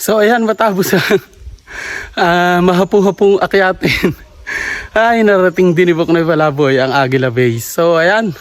So ayan, matapos mahapu-hapong akyatin ay narating din ni Buknoy Palaboy ang Aguila Base. So ayan.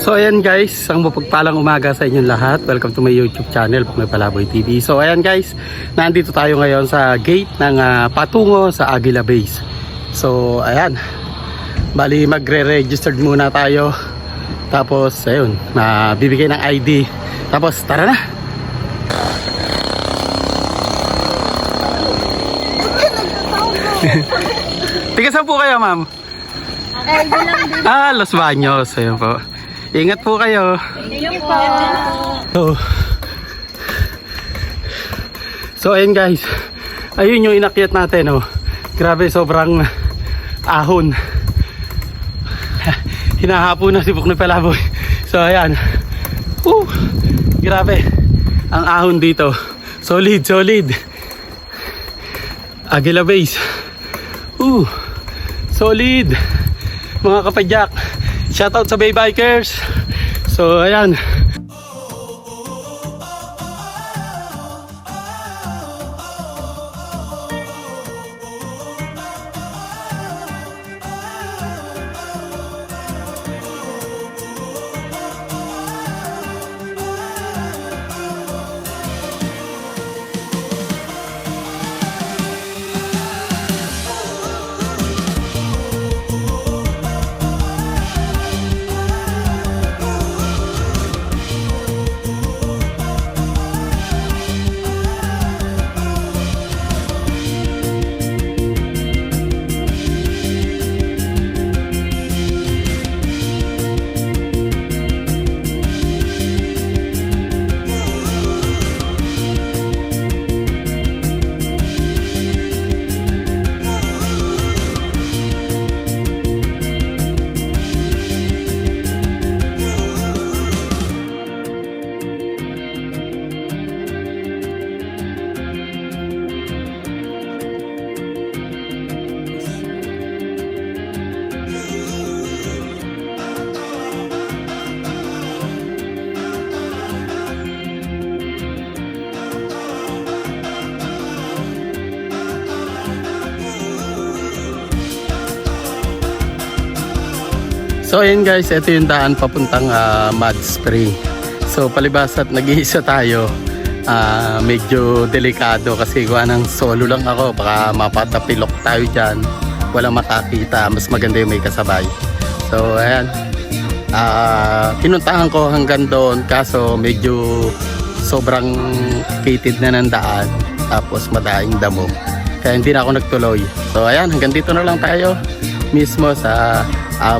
So ayan guys, ang mapagpalang umaga sa inyong lahat. Welcome to my YouTube channel, Buknoy Palaboy TV. So ayan guys, nandito tayo ngayon sa gate ng patungo sa Aguila Base. So ayan, bali magre-registered muna tayo. Tapos ayun, bibigay ng ID. Tapos tara na. Tiga saan po kayo, ma'am? Los Baños. Ayun po. Ingat po kayo. Thank you po. So ayun guys, ayun yung inakyat natin, oh. Grabe, sobrang ahon. Hinahapo na si Buknoy Palaboy. So ayan. Grabe ang ahon dito. Solid, solid. Aguila Base. Solid. Mga kapadyak, shoutout sa Bay Bikers. So ayan. So ayan guys, ito yung daan papuntang Mud Spring. So palibas at nag-iisa tayo, medyo delikado kasi gawa ng solo lang ako. Baka mapatapilok tayo dyan, walang makakita. Mas maganda yung may kasabay. So ayan, pinuntahan ko hanggang doon, kaso medyo sobrang kitid na ng daan, tapos madaing damo, kaya hindi na ako nagtuloy. So ayan, hanggang dito na lang tayo mismo sa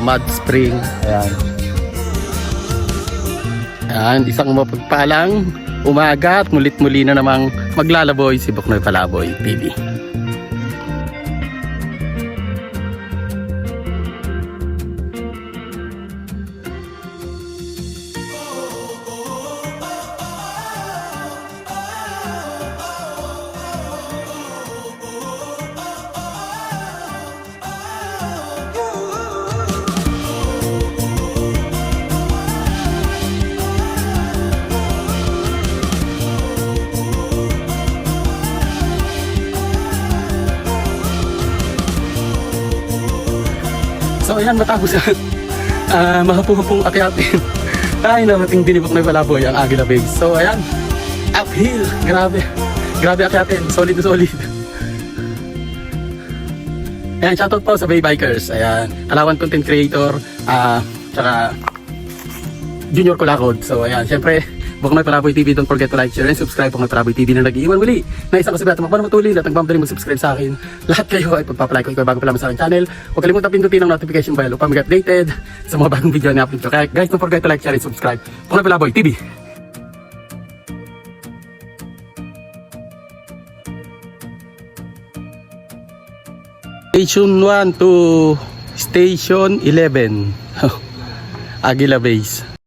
Mud Spring. Ayan. Ayan, isang mapagpalang umaga at mulit-muli na namang maglalaboy si Buknoy Palaboy TV. So ayan, matapos mahapong akyatin. Ay, namating dinibok na palaboy ang Aguila Base. So ayan, uphill. Grabe. Grabe akyatin. Solid na solid. Ayan, shoutout po sa Bay Bikers. Ayan, Alawan Content Creator. Tsaka Junior Kulakod. So ayan, syempre, Buknoy Palaboy TV, don't forget to like, share, and subscribe po ng Palaboy TV na nag-iiwan muli. Na isang kasabi at magpano matuloy at nagbabalik mag-subscribe sa akin. Lahat kayo ay pagpapalike ko ikaw bago pa lamang sa aking channel. Huwag kalimutan pindutin ang notification bell upang mag-updated sa mga bagong video na upload ko. Kaya guys, don't forget to like, share, and subscribe. Buknoy Palaboy TV. Station 1 to Station 11. Aguila Base.